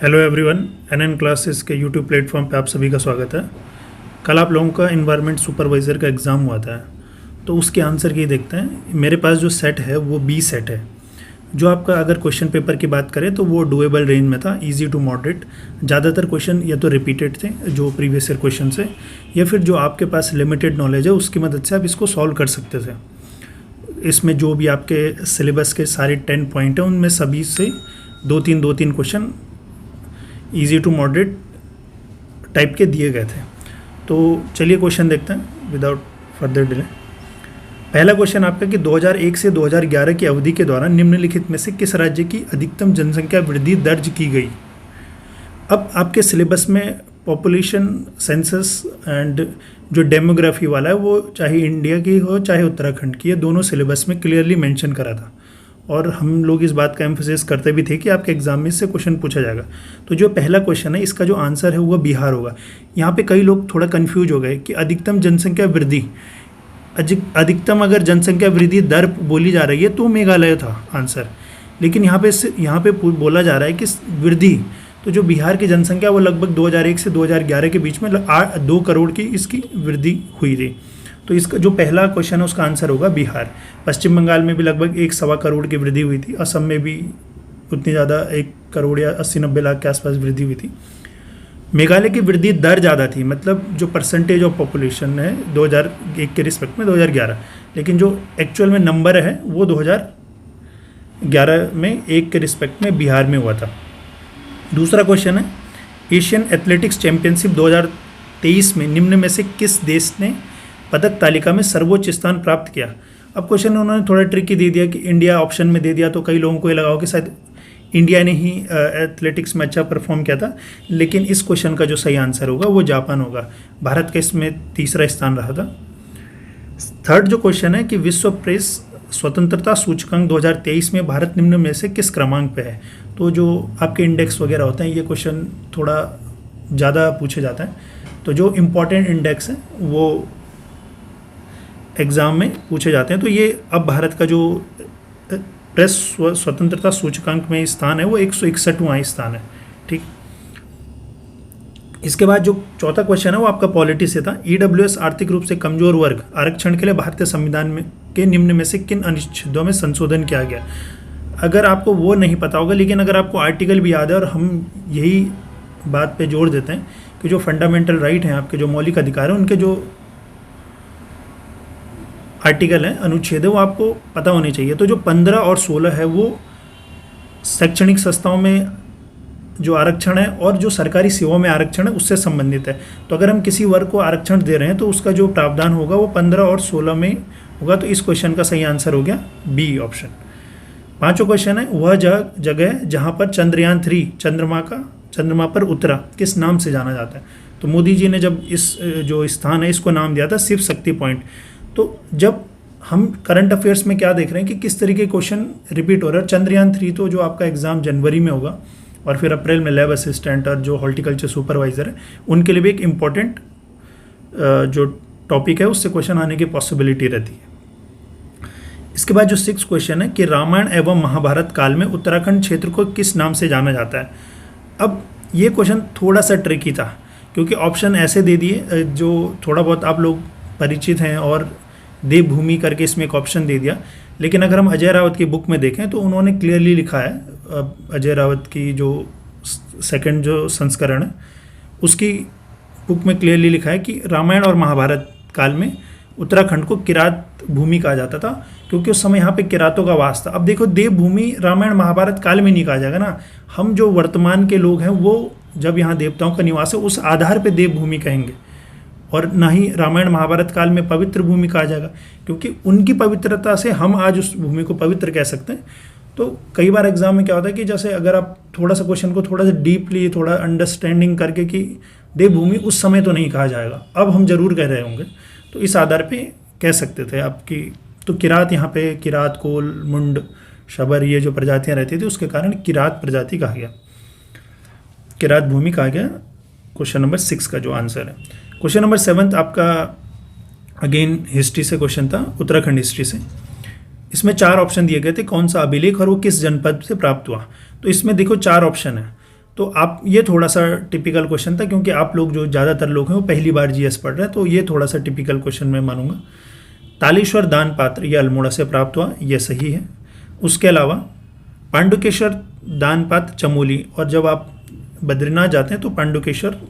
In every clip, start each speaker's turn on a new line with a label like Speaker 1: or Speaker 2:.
Speaker 1: Hello everyone, NN classes के YouTube platform पे आप सभी का स्वागत है। कल आप लोगों का इन्वायरमेंट सुपरवाइज़र का एग्ज़ाम हुआ था, तो उसके आंसर की देखते हैं। मेरे पास जो सेट है वो बी सेट है। जो आपका अगर क्वेश्चन पेपर की बात करें तो वो डुएबल रेंज में था, इजी टू मॉडरेट। ज़्यादातर क्वेश्चन या तो रिपीटेड थे जो प्रीवियस ईयर क्वेश्चन से, या फिर जो आपके पास लिमिटेड नॉलेज है उसकी मदद से आप इसको सॉल्व कर सकते थे। इसमें जो भी आपके सिलेबस के सारे 10 पॉइंट हैं उनमें सभी से दो तीन question easy to moderate type के दिए गए थे। तो चलिए क्वेश्चन देखते हैं विदाउट फर्दर डिले। पहला क्वेश्चन आपका कि 2001 से 2011 की अवधि के दौरान निम्नलिखित में से किस राज्य की अधिकतम जनसंख्या वृद्धि दर्ज की गई। अब आपके सिलेबस में पॉपुलेशन सेंसस एंड जो डेमोग्राफी वाला है वो चाहे इंडिया की हो चाहे उत्तराखंड की है, दोनों सिलेबस में क्लियरली मेंशन करा था। और हम लोग इस बात का एम्फोसिस करते भी थे कि आपके एग्जाम में इससे क्वेश्चन पूछा जाएगा। तो जो पहला क्वेश्चन है इसका जो आंसर है वो बिहार होगा। यहाँ पे कई लोग थोड़ा कंफ्यूज हो गए कि अधिकतम जनसंख्या वृद्धि, अधिकतम अगर जनसंख्या वृद्धि दर बोली जा रही है तो मेघालय था आंसर, लेकिन यहाँ पे बोला जा रहा है कि वृद्धि, तो जो बिहार की जनसंख्या वो लगभग 2001 से 2011 के बीच में 2 करोड़ की इसकी वृद्धि हुई थी। तो इसका जो पहला क्वेश्चन है उसका आंसर होगा बिहार। पश्चिम बंगाल में भी लगभग 1.25 करोड़ की वृद्धि हुई थी। असम में भी उतनी ज़्यादा 1 करोड़ या 80-90 लाख के आसपास वृद्धि हुई थी। मेघालय की वृद्धि दर ज़्यादा थी, मतलब जो परसेंटेज ऑफ पॉपुलेशन है 2001 के रिस्पेक्ट में 2011, लेकिन जो एक्चुअल में नंबर है वो 2011 में 1 के रिस्पेक्ट में बिहार में हुआ था। दूसरा क्वेश्चन है एशियन एथलेटिक्स चैंपियनशिप 2023 में निम्न में से किस देश ने पदक तालिका में सर्वोच्च स्थान प्राप्त किया। अब क्वेश्चन उन्होंने थोड़ा ट्रिकी दे दिया कि इंडिया ऑप्शन में दे दिया, तो कई लोगों को ये लगा कि शायद इंडिया ने ही एथलेटिक्स में अच्छा परफॉर्म किया था, लेकिन इस क्वेश्चन का जो सही आंसर होगा वो जापान होगा। भारत का इसमें तीसरा स्थान रहा था। थर्ड जो क्वेश्चन है कि विश्व प्रेस स्वतंत्रता सूचकांक 2023 में भारत निम्न में से किस क्रमांक पे है। तो जो आपके इंडेक्स वगैरह होते हैं ये क्वेश्चन थोड़ा ज़्यादा पूछे जाता है, तो जो इम्पोर्टेंट इंडेक्स है वो एग्ज़ाम में पूछे जाते हैं। तो ये अब भारत का जो प्रेस स्वतंत्रता सूचकांक में स्थान है वो 161वां स्थान है। ठीक, इसके बाद जो चौथा क्वेश्चन है वो आपका पॉलिटी से था। ईडब्ल्यूएस आर्थिक रूप से कमजोर वर्ग आरक्षण के लिए भारतीय संविधान में के निम्न में से किन अनुच्छेदों में संशोधन किया गया। अगर आपको वो नहीं पता होगा, लेकिन अगर आपको आर्टिकल भी याद है, और हम यही बात पे जोर देते हैं कि जो फंडामेंटल राइट हैं, आपके जो मौलिक अधिकार हैं, उनके जो आर्टिकल है, अनुच्छेद है, वो आपको पता होने चाहिए। तो जो 15 और 16 है वो शैक्षणिक संस्थाओं में जो आरक्षण है और जो सरकारी सेवाओं में आरक्षण है उससे संबंधित है। तो अगर हम किसी वर्ग को आरक्षण दे रहे हैं तो उसका जो प्रावधान होगा वो 15 और 16 में होगा। तो इस क्वेश्चन का सही आंसर हो गया बी ऑप्शन। पांचवा क्वेश्चन है वह जगह जहाँ पर चंद्रयान 3 चंद्रमा पर उतरा किस नाम से जाना जाता है। तो मोदी जी ने जब इस जो स्थान है इसको नाम दिया था शिव शक्ति पॉइंट। तो जब हम करंट अफेयर्स में क्या देख रहे हैं कि किस तरीके क्वेश्चन रिपीट हो रहा है। चंद्रयान 3 तो जो आपका एग्जाम जनवरी में होगा और फिर अप्रैल में लैब असिस्टेंट और जो हॉर्टिकल्चर सुपरवाइजर है उनके लिए भी एक इम्पॉर्टेंट जो टॉपिक है उससे क्वेश्चन आने की पॉसिबिलिटी रहती है। इसके बाद जो 6 क्वेश्चन है कि रामायण एवं महाभारत काल में उत्तराखंड क्षेत्र को किस नाम से जाना जाता है। अब ये क्वेश्चन थोड़ा सा ट्रिकी था क्योंकि ऑप्शन ऐसे दे दिए जो थोड़ा बहुत आप लोग परिचित हैं, और देवभूमि करके इसमें एक ऑप्शन दे दिया। लेकिन अगर हम अजय रावत की बुक में देखें तो उन्होंने क्लियरली लिखा है, अजय रावत की जो सेकंड जो संस्करण है उसकी बुक में क्लियरली लिखा है कि रामायण और महाभारत काल में उत्तराखंड को किरात भूमि कहा जाता था, क्योंकि उस समय यहाँ पे किरातों का वास था। अब देखो, देवभूमि रामायण महाभारत काल में नहीं कहा जाएगा ना, हम जो वर्तमान के लोग हैं वो जब यहाँ देवताओं का निवास है उस आधार पर देवभूमि कहेंगे, और ना ही रामायण महाभारत काल में पवित्र भूमि कहा जाएगा, क्योंकि उनकी पवित्रता से हम आज उस भूमि को पवित्र कह सकते हैं। तो कई बार एग्जाम में क्या होता है कि जैसे अगर आप थोड़ा सा क्वेश्चन को थोड़ा सा डीपली थोड़ा अंडरस्टैंडिंग करके कि देवभूमि उस समय तो नहीं कहा जाएगा, अब हम जरूर कह रहे होंगे, तो इस आधार पे कह सकते थे आपकी। तो किरात, यहाँ पे किरात, कोल, मुंड, शबर, ये जो प्रजातियाँ रहती थी उसके कारण किरात प्रजाति कहा गया, किरात भूमि कहा गया। क्वेश्चन नंबर 6 का जो आंसर है। क्वेश्चन नंबर 7 आपका अगेन हिस्ट्री से क्वेश्चन था, उत्तराखंड हिस्ट्री से। इसमें 4 ऑप्शन दिए गए थे, कौन सा अभिलेख और वो किस जनपद से प्राप्त हुआ। तो इसमें देखो 4 ऑप्शन है। तो आप ये थोड़ा सा टिपिकल क्वेश्चन था, क्योंकि आप लोग जो ज़्यादातर लोग हैं वो पहली बार जीएस पढ़ रहे हैं, तो ये थोड़ा सा टिपिकल क्वेश्चन मैं मानूंगा। तालेश्वर दान पात्र ये अल्मोड़ा से प्राप्त हुआ, ये सही है। उसके अलावा पांडुकेश्वर दान पात्र चमोली, और जब आप बद्रीनाथ जाते हैं तो पांडुकेश्वर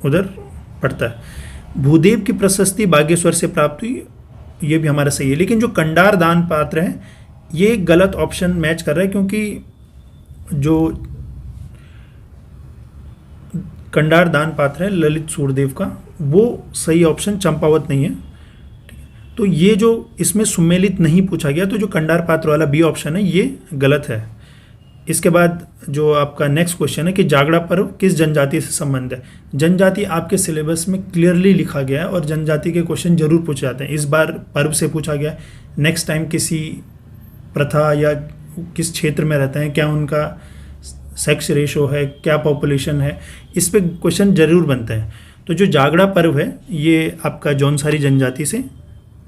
Speaker 1: उधर पड़ता है। भूदेव की प्रशस्ति बागेश्वर से प्राप्त हुई, ये भी हमारा सही है। लेकिन जो कंडार दान पात्र है ये गलत ऑप्शन मैच कर रहा है, क्योंकि जो कंडार दान पात्र है ललित सूरदेव का, वो सही ऑप्शन चंपावत नहीं है। तो ये जो इसमें सुमेलित नहीं पूछा गया, तो जो कंडार पात्र वाला बी ऑप्शन है ये गलत है। इसके बाद जो आपका नेक्स्ट क्वेश्चन है कि जागड़ा पर्व किस जनजाति से संबंध है। जनजाति आपके सिलेबस में क्लियरली लिखा गया है और जनजाति के क्वेश्चन जरूर पूछे जाते हैं। इस बार पर्व से पूछा गया, नेक्स्ट टाइम किसी प्रथा या किस क्षेत्र में रहते हैं, क्या उनका सेक्स रेशो है, क्या पॉपुलेशन है, इस पे क्वेश्चन जरूर बनते हैं। तो जो जागड़ा पर्व है ये आपका जौनसारी जनजाति से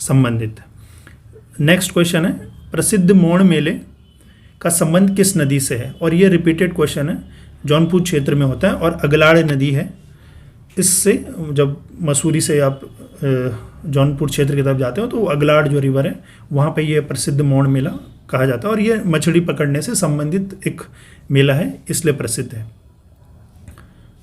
Speaker 1: संबंधित है। नेक्स्ट क्वेश्चन है प्रसिद्ध मोड़ मेले का संबंध किस नदी से है, और ये रिपीटेड क्वेश्चन है, जौनपुर क्षेत्र में होता है और अगलाड़ नदी है इससे। जब मसूरी से आप जौनपुर क्षेत्र की तरफ जाते हो तो अगलाड़ जो रिवर है वहाँ पे ये प्रसिद्ध मोड़ मेला कहा जाता है, और ये मछली पकड़ने से संबंधित एक मेला है इसलिए प्रसिद्ध है।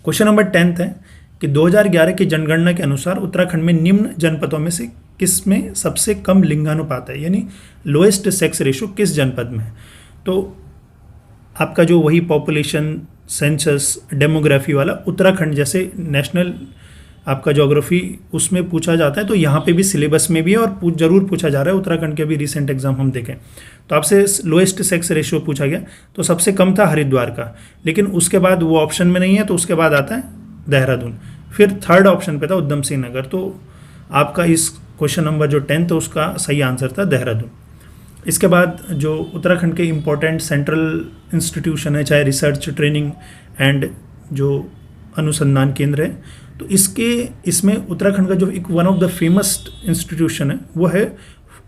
Speaker 1: क्वेश्चन नंबर 10 है कि 2011 की जनगणना के अनुसार उत्तराखंड में निम्न जनपदों में से किस में सबसे कम लिंगानुपात है, यानी लोएस्ट सेक्स रेशो किस जनपद में है। तो आपका जो वही पॉपुलेशन सेंसस डेमोग्राफी वाला उत्तराखंड जैसे नेशनल आपका ज्योग्राफी उसमें पूछा जाता है, तो यहाँ पे भी सिलेबस में भी है और जरूर पूछा जा रहा है। उत्तराखंड के भी रिसेंट एग्जाम हम देखें तो आपसे लोएस्ट सेक्स रेशियो पूछा गया, तो सबसे कम था हरिद्वार का, लेकिन उसके बाद वो ऑप्शन में नहीं है, तो उसके बाद आता है देहरादून, फिर थर्ड ऑप्शन पे था उधम सिंह नगर। तो आपका इस क्वेश्चन नंबर जो 10 उसका सही आंसर था देहरादून। इसके बाद जो उत्तराखंड के इम्पोर्टेंट सेंट्रल इंस्टीट्यूशन है, चाहे रिसर्च ट्रेनिंग एंड जो अनुसंधान केंद्र है, तो इसमें उत्तराखंड का जो एक one of the famous institution है वो है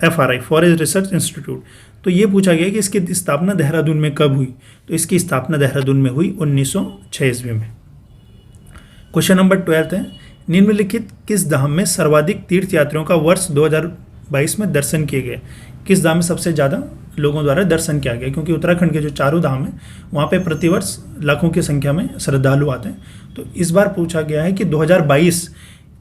Speaker 1: FRI फॉरेस्ट रिसर्च इंस्टीट्यूट। तो ये पूछा गया कि इसकी स्थापना देहरादून में कब हुई, तो इसकी स्थापना देहरादून में हुई 1906 ईस्वी में। क्वेश्चन नंबर 12 है निम्नलिखित किस धाम में सर्वाधिक तीर्थयात्रियों का वर्ष 2022 में दर्शन किए गए। किस धाम में सबसे ज़्यादा लोगों द्वारा दर्शन किया गया, क्योंकि उत्तराखंड के जो चारों धाम हैं वहाँ पे प्रतिवर्ष लाखों की संख्या में श्रद्धालु आते हैं। तो इस बार पूछा गया है कि 2022,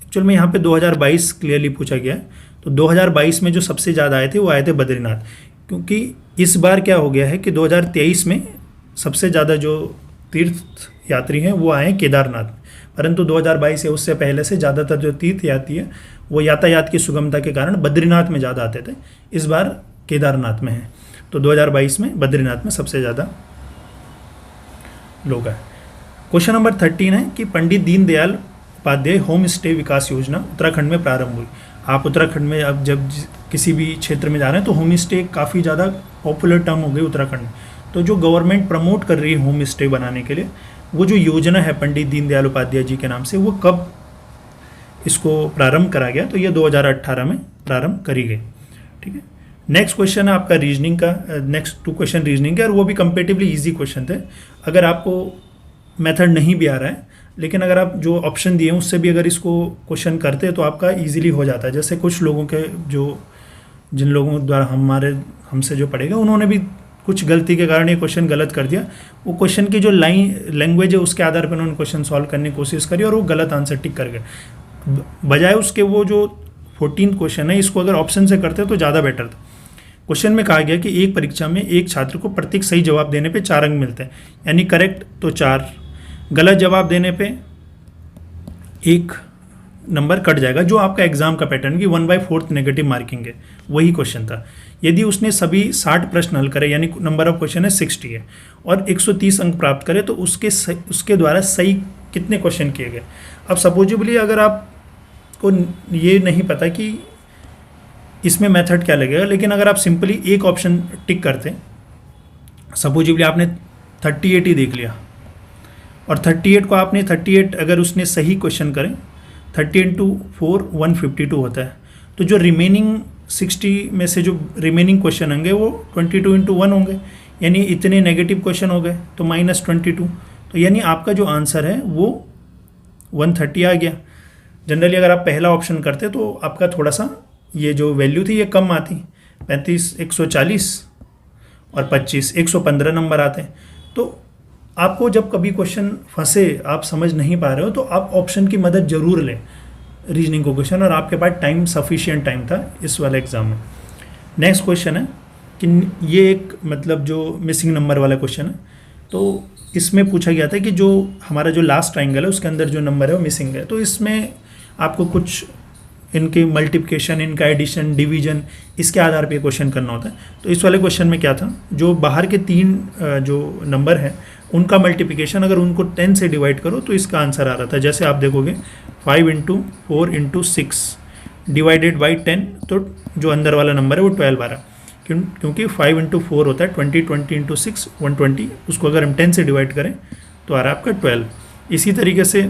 Speaker 1: एक्चुअल में यहाँ पे 2022 क्लियरली पूछा गया है, तो 2022 में जो सबसे ज़्यादा आए थे वो आए थे बद्रीनाथ, क्योंकि इस बार क्या हो गया है कि 2023 में सबसे ज़्यादा जो तीर्थ यात्री हैं वो आए हैं केदारनाथ, परंतु 2022 या उससे पहले से ज़्यादातर जो तीर्थ यात्री है वो यातायात की सुगमता के कारण बद्रीनाथ में ज़्यादा आते थे, इस बार केदारनाथ में है। तो 2022 में बद्रीनाथ में सबसे ज़्यादा लोग आए। क्वेश्चन नंबर 13 है कि पंडित दीनदयाल उपाध्याय होम स्टे विकास योजना उत्तराखंड में प्रारंभ हुई। आप उत्तराखंड में अब जब किसी भी क्षेत्र में जा रहे हैं तो होम स्टे काफ़ी ज़्यादा पॉपुलर टर्म हो गई उत्तराखंड में। तो जो गवर्नमेंट प्रमोट कर रही है होम स्टे बनाने के लिए, वो जो योजना है पंडित दीनदयाल उपाध्याय जी के नाम से, वो कब इसको प्रारंभ करा गया, तो ये 2018 में प्रारंभ करी गई। ठीक है। नेक्स्ट क्वेश्चन है आपका रीजनिंग का, नेक्स्ट 2 क्वेश्चन रीजनिंग के, और वो भी कंपेरेटिवली इजी क्वेश्चन थे। अगर आपको मेथड नहीं भी आ रहा है, लेकिन अगर आप जो ऑप्शन दिए हैं उससे भी अगर इसको क्वेश्चन करते हैं तो आपका इजीली हो जाता है। जैसे कुछ लोगों के जिन लोगों द्वारा हमसे जो पढ़ेगा उन्होंने भी कुछ गलती के कारण ये क्वेश्चन गलत कर दिया, वो क्वेश्चन की जो लैंग्वेज है उसके आधार पर उन्होंने क्वेश्चन सॉल्व करने की कोशिश करी और वो गलत आंसर टिक कर गए। बजाय उसके वो जो 14th क्वेश्चन है इसको अगर ऑप्शन से करते तो ज़्यादा बेटर था। क्वेश्चन में कहा गया कि एक परीक्षा में एक छात्र को प्रत्येक सही जवाब देने पे 4 अंक मिलते हैं, यानी करेक्ट तो 4, गलत जवाब देने पे 1 नंबर कट जाएगा। जो आपका एग्जाम का पैटर्न कि 1/4 नेगेटिव मार्किंग है, वही क्वेश्चन था। यदि उसने सभी 60 प्रश्न हल करे, यानी नंबर ऑफ क्वेश्चन है 60 है, और 130 अंक प्राप्त करे, तो उसके द्वारा सही कितने क्वेश्चन किए गए। अब सपोजिबली अगर आपको ये नहीं पता कि इसमें मेथड क्या लगेगा, लेकिन अगर आप सिंपली एक ऑप्शन टिक करते, सपोजिबली आपने 38 ही देख लिया और 38 को आपने 38 अगर उसने सही क्वेश्चन करें, 30 × 4 152 होता है, तो जो रिमेनिंग 60 में से जो रिमेनिंग क्वेश्चन होंगे वो 22 × 1 होंगे, यानी इतने नेगेटिव क्वेश्चन हो गए, तो -22। तो यानी आपका जो आंसर है वो 130 आ गया। जनरली अगर आप पहला ऑप्शन करते तो आपका थोड़ा सा ये जो वैल्यू थी ये कम आती, 35 140 और 25 115 नंबर आते हैं। तो आपको जब कभी क्वेश्चन फंसे, आप समझ नहीं पा रहे हो, तो आप ऑप्शन की मदद जरूर लें रीजनिंग को क्वेश्चन, और आपके पास टाइम सफिशिएंट टाइम था इस वाले एग्जाम में। नेक्स्ट क्वेश्चन है कि ये एक मतलब जो मिसिंग नंबर वाला क्वेश्चन है, तो इसमें पूछा गया था कि जो हमारा जो लास्ट ट्राइंगल है उसके अंदर जो नंबर है वो मिसिंग है। तो इसमें आपको कुछ इनके मल्टीप्लिकेशन, इनका एडिशन, डिवीजन, इसके आधार पे क्वेश्चन करना होता है। तो इस वाले क्वेश्चन में क्या था, जो बाहर के 3 जो नंबर हैं उनका मल्टीप्लिकेशन अगर उनको 10 से डिवाइड करो तो इसका आंसर आ रहा था। जैसे आप देखोगे 5 × 4 × 6 डिवाइडेड बाई 10, तो जो अंदर वाला नंबर है वो 12 आ रहा। क्योंकि 5 × 4 होता है 20, 20 × 6 120, उसको अगर हम 10 से डिवाइड करें तो आ रहा है आपका 12। इसी तरीके से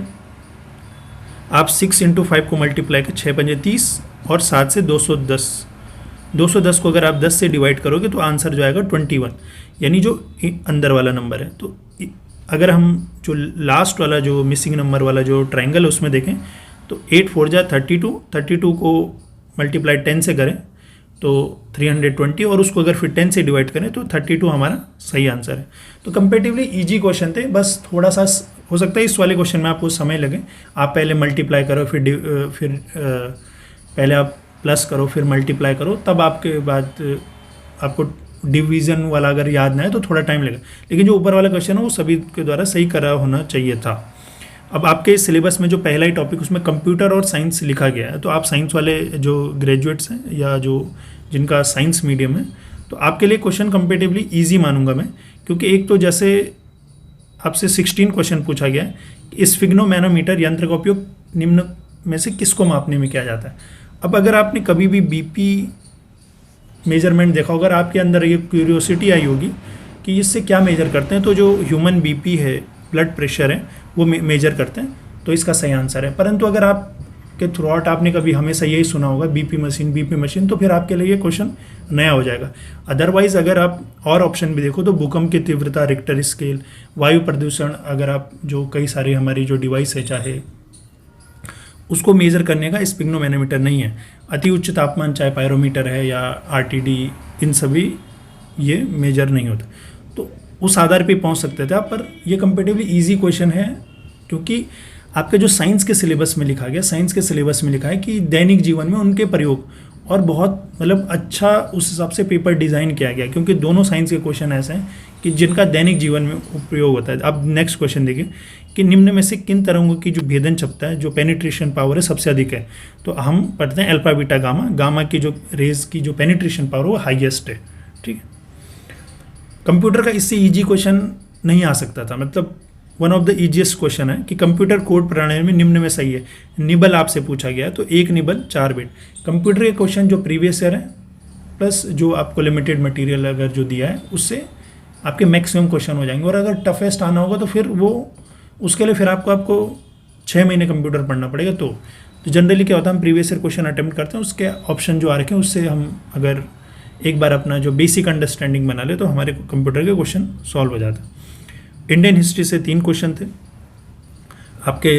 Speaker 1: आप 6 × 5 को मल्टीप्लाई कर 6 × 5 = 30 और 7 से 210, 210 को अगर आप 10 से डिवाइड करोगे तो आंसर जो आएगा 21, यानी जो अंदर वाला नंबर है। तो अगर हम जो लास्ट वाला जो मिसिंग नंबर वाला जो ट्राइंगल है उसमें देखें तो 8 4 जा 32, 32 को मल्टीप्लाई 10 से करें तो 320, और उसको अगर फिर 10 से डिवाइड करें तो 32 हमारा सही आंसर है। तो कंपेरेटिवली इजी क्वेश्चन थे, बस थोड़ा सा हो सकता है इस वाले क्वेश्चन में आपको समय लगे। आप पहले मल्टीप्लाई करो, फिर पहले आप प्लस करो, फिर मल्टीप्लाई करो, तब आपके बाद आपको डिवीज़न वाला अगर याद ना है तो थोड़ा टाइम लगेगा। लेकिन जो ऊपर वाला क्वेश्चन है वो सभी के द्वारा सही करा होना चाहिए था। अब आपके सिलेबस में जो पहला ही टॉपिक उसमें कंप्यूटर और साइंस लिखा गया है, तो आप साइंस वाले जो ग्रेजुएट्स हैं या जो जिनका साइंस मीडियम है, तो आपके लिए क्वेश्चन कंपेरेटिवली ईजी मानूंगा मैं। क्योंकि एक तो जैसे आपसे 16 क्वेश्चन पूछा गया है, इस स्फिग्नोमैनोमीटर यंत्र का उपयोग निम्न में से किसको मापने में किया जाता है। अब अगर आपने कभी भी बीपी मेजरमेंट देखा होगा, अगर आपके अंदर ये क्यूरियोसिटी आई होगी कि इससे क्या मेजर करते हैं, तो जो ह्यूमन बीपी है, ब्लड प्रेशर है, वो मेजर करते हैं, तो इसका सही आंसर है। परंतु अगर आपके थ्रू आउट आपने कभी हमेशा यही सुना होगा बीपी मशीन, तो फिर आपके लिए ये क्वेश्चन नया हो जाएगा। अदरवाइज अगर आप और ऑप्शन भी देखो तो भूकंप की तीव्रता, रिक्टर स्केल, वायु प्रदूषण, अगर आप जो कई सारी हमारी जो डिवाइस है चाहे उसको मेज़र करने का स्फिग्नोमैनोमीटर नहीं है। अति उच्च तापमान चाहे पायरोमीटर है या आरटीडी, इन सभी ये मेजर नहीं होता। तो उस आधार पे पहुंच सकते थे आप, पर ये कंपेरेटिवली इजी क्वेश्चन है क्योंकि आपके जो साइंस के सिलेबस में लिखा गया, साइंस के सिलेबस में लिखा है कि दैनिक जीवन में उनके प्रयोग, और बहुत मतलब अच्छा उस हिसाब से पेपर डिज़ाइन किया गया, क्योंकि दोनों साइंस के क्वेश्चन ऐसे हैं कि जिनका दैनिक जीवन में उपयोग होता है। अब नेक्स्ट क्वेश्चन देखिए कि निम्न में से किन तरंगों की जो भेदन क्षमता है, जो पेनिट्रेशन पावर है, सबसे अधिक है। तो हम पढ़ते हैं अल्फा बीटा गामा, गामा की जो रेज की जो पेनिट्रेशन पावर वो हाईएस्ट है। ठीक है, कंप्यूटर का इससे ईजी क्वेश्चन नहीं आ सकता था, मतलब one of the easiest question है कि कंप्यूटर कोड प्रणाली में निम्न में सही है। निबल आपसे पूछा गया है, तो 1 निबल 4 बिट। कंप्यूटर के क्वेश्चन जो प्रीवियस ईयर है प्लस जो आपको लिमिटेड मटेरियल अगर जो दिया है उससे आपके मैक्सिमम क्वेश्चन हो जाएंगे। और अगर टफेस्ट आना होगा तो फिर वो उसके लिए फिर आपको 6 महीने कंप्यूटर पढ़ना पड़ेगा। तो जनरली क्या होता है, हम प्रीवियस ईयर क्वेश्चन अटेम्प्ट करते हैं, उसके ऑप्शन जो आ रखे हैं उससे हम अगर एक बार अपना जो बेसिक अंडरस्टैंडिंग बना ले तो हमारे कंप्यूटर के क्वेश्चन सॉल्व हो जाता है। इंडियन हिस्ट्री से 3 क्वेश्चन थे आपके,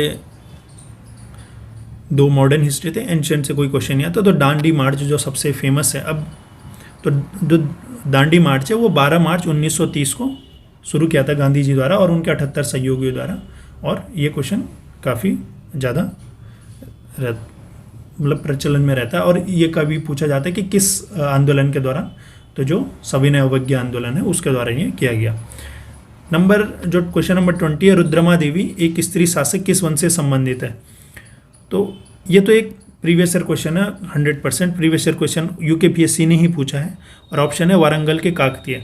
Speaker 1: 2 मॉडर्न हिस्ट्री थे, एंशिएंट से कोई क्वेश्चन नहीं आता। तो दांडी मार्च जो सबसे फेमस है, अब तो जो दांडी मार्च है वो 12 मार्च 1930 को शुरू किया था गांधी जी द्वारा और उनके 78 सहयोगियों द्वारा। और ये क्वेश्चन काफ़ी ज़्यादा मतलब प्रचलन में रहता है। और ये कभी पूछा जाता है कि किस आंदोलन के द्वारा, तो जो सविनय अवज्ञा आंदोलन है उसके द्वारा ये किया गया। जो क्वेश्चन नंबर 20 है, रुद्रमा देवी एक स्त्री शासक किस वंश से संबंधित है। तो ये तो एक प्रीवियस ईयर क्वेश्चन है, 100% प्रीवियस ईयर क्वेश्चन यूकेपीएससी ने ही पूछा है। और ऑप्शन है वारंगल के काकतीय।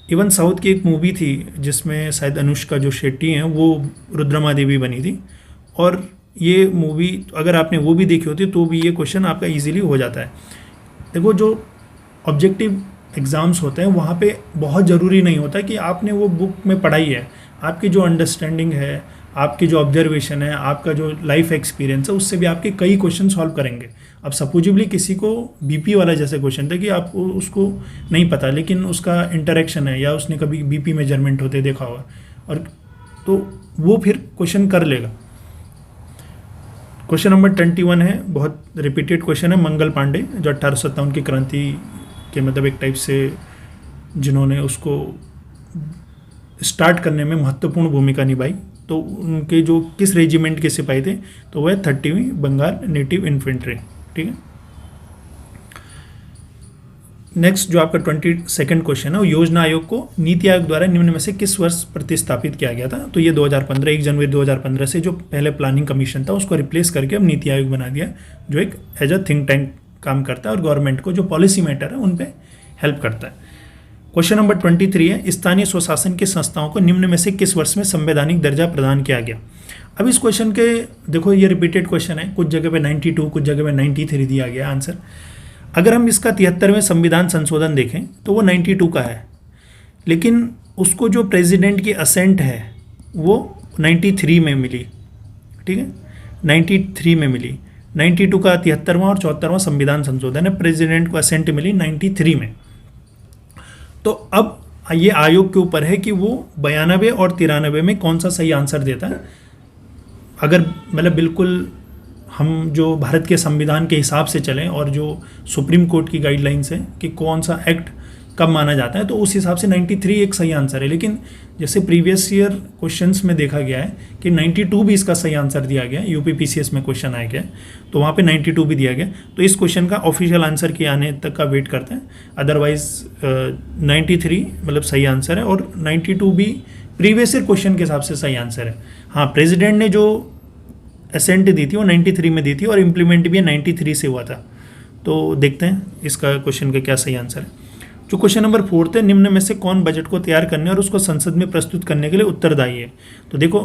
Speaker 1: इवन साउथ की एक मूवी थी जिसमें शायद अनुष्का जो शेट्टी हैं वो रुद्रमा देवी बनी थी। और ये मूवी अगर आपने वो भी देखी होती तो भी ये क्वेश्चन आपका ईजिली हो जाता है। देखो, जो ऑब्जेक्टिव एग्ज़ाम्स होते हैं वहाँ पे बहुत ज़रूरी नहीं होता कि आपने वो बुक में पढ़ाई है, आपकी जो अंडरस्टैंडिंग है, आपकी जो ऑब्जर्वेशन है, आपका जो लाइफ एक्सपीरियंस है, उससे भी आपके कई क्वेश्चन सॉल्व करेंगे। अब सपोजिबली किसी को बीपी वाला जैसे क्वेश्चन था कि आपको उसको नहीं पता लेकिन उसका इंटरेक्शन है या उसने कभी बीपी मेजरमेंट होते देखा हुआ, और तो वो फिर क्वेश्चन कर लेगा। क्वेश्चन नंबर 21 है, बहुत रिपीटेड क्वेश्चन है। मंगल पांडे जो 1857 की क्रांति के मतलब एक टाइप से जिन्होंने उसको स्टार्ट करने में महत्वपूर्ण भूमिका निभाई, तो उनके जो किस रेजिमेंट के सिपाही थे, तो वह 30वीं बंगाल नेटिव इन्फेंट्री। ठीक है। नेक्स्ट जो आपका 22nd क्वेश्चन है, वो योजना आयोग को नीति आयोग द्वारा निम्न में से किस वर्ष प्रतिस्थापित किया गया था? तो ये 2015, 1 जनवरी 2015 से जो पहले प्लानिंग कमीशन था उसको रिप्लेस करके अब नीति आयोग बना दिया, जो एक एज अ थिंक टैंक काम करता है और गवर्नमेंट को जो पॉलिसी मैटर है उन पर हेल्प करता है। क्वेश्चन नंबर 23 है, स्थानीय स्वशासन की संस्थाओं को निम्न में से किस वर्ष में संवैधानिक दर्जा प्रदान किया गया? अब इस क्वेश्चन के देखो ये रिपीटेड क्वेश्चन है, कुछ जगह पे 92, कुछ जगह पे 93 दिया गया आंसर। अगर हम इसका 73वें संविधान संशोधन देखें तो वो 92 का है, लेकिन उसको जो प्रेसिडेंट की असेंट है वो 93 में मिली। ठीक है, 93 में मिली। 92 का 73वां और 74वां संविधान संशोधन है, प्रेसिडेंट को असेंट मिली 93 में। तो अब ये आयोग के ऊपर है कि वो 92 और 93 में कौन सा सही आंसर देता है। अगर मतलब बिल्कुल हम जो भारत के संविधान के हिसाब से चलें और जो सुप्रीम कोर्ट की गाइडलाइंस है कि कौन सा एक्ट कब माना जाता है, तो उस हिसाब से 93 एक सही आंसर है। लेकिन जैसे प्रीवियस ईयर क्वेश्चंस में देखा गया है कि 92 भी इसका सही आंसर दिया गया, यूपी पीसीएस में क्वेश्चन आया गया तो वहाँ पे 92 भी दिया गया। तो इस क्वेश्चन का ऑफिशियल आंसर के आने तक का वेट करते हैं, अदरवाइज 93 मतलब सही आंसर है और 92 भी प्रीवियस ईयर क्वेश्चन के हिसाब से सही आंसर है। हाँ, प्रेसिडेंट ने जो असेंट दी थी वो 93 में दी थी और इम्प्लीमेंट भी 93 से हुआ था। तो देखते हैं इसका क्वेश्चन का क्या सही आंसर है। जो क्वेश्चन नंबर 4 है, निम्न में से कौन बजट को तैयार करने और उसको संसद में प्रस्तुत करने के लिए उत्तरदायी है? तो देखो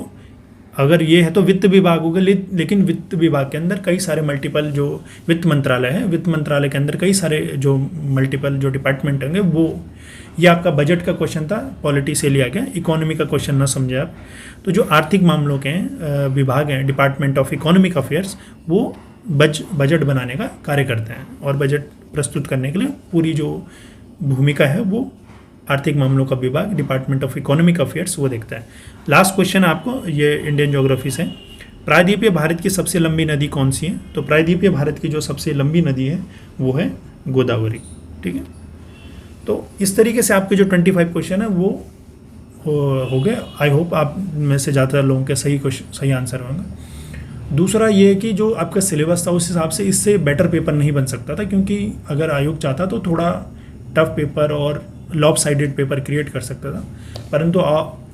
Speaker 1: अगर ये है तो वित्त विभाग होगा, लेकिन वित्त विभाग के अंदर कई सारे मल्टीपल जो वित्त मंत्रालय है, वित्त मंत्रालय के अंदर कई सारे जो मल्टीपल जो डिपार्टमेंट होंगे, वो ये आपका बजट का क्वेश्चन था, पॉलिटी से लिया गया, इकोनॉमी का क्वेश्चन ना समझे आप। तो जो आर्थिक मामलों के विभाग हैं, डिपार्टमेंट ऑफ इकोनॉमिक अफेयर्स, वो बजट बनाने का कार्य करते हैं और बजट प्रस्तुत करने के लिए पूरी जो भूमिका है वो आर्थिक मामलों का विभाग, डिपार्टमेंट ऑफ इकोनॉमिक अफेयर्स, वो देखता है। लास्ट क्वेश्चन आपको ये इंडियन ज्योग्राफी से, प्रायद्वीपीय भारत की सबसे लंबी नदी कौन सी है? तो प्रायद्वीपीय भारत की जो सबसे लंबी नदी है वो है गोदावरी। ठीक है, तो इस तरीके से आपके जो 25 क्वेश्चन है वो हो गए। आई होप आप में से ज़्यादातर लोगों के सही आंसर होंगे। दूसरा ये है कि जो आपका सिलेबस था उस हिसाब से इससे बेटर पेपर नहीं बन सकता था, क्योंकि अगर आयोग चाहता तो थोड़ा टफ पेपर और लॉप साइडेड पेपर क्रिएट कर सकता था, परंतु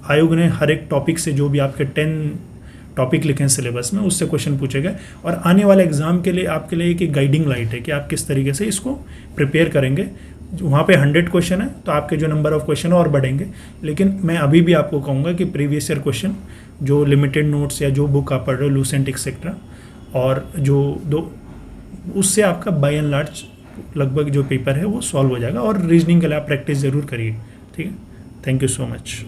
Speaker 1: आयोग ने हर एक टॉपिक से जो भी आपके 10 टॉपिक लिखे हैं सिलेबस में उससे क्वेश्चन पूछे गए और आने वाले एग्जाम के लिए आपके लिए एक गाइडिंग लाइट है कि आप किस तरीके से इसको प्रिपेयर करेंगे। वहाँ पे 100 क्वेश्चन है तो आपके जो नंबर ऑफ क्वेश्चन और बढ़ेंगे, लेकिन मैं अभी भी आपको कहूँगा कि प्रीवियस ईयर क्वेश्चन जो लिमिटेड नोट्स या जो बुक आप पढ़ रहे हो, लूसेंट एक्सेट्रा, और जो दो उससे आपका बाय एंड लार्ज लगभग जो पेपर है वो सॉल्व हो जाएगा। और रीजनिंग के लिए आप प्रैक्टिस ज़रूर करिए। ठीक है, थैंक यू सो मच।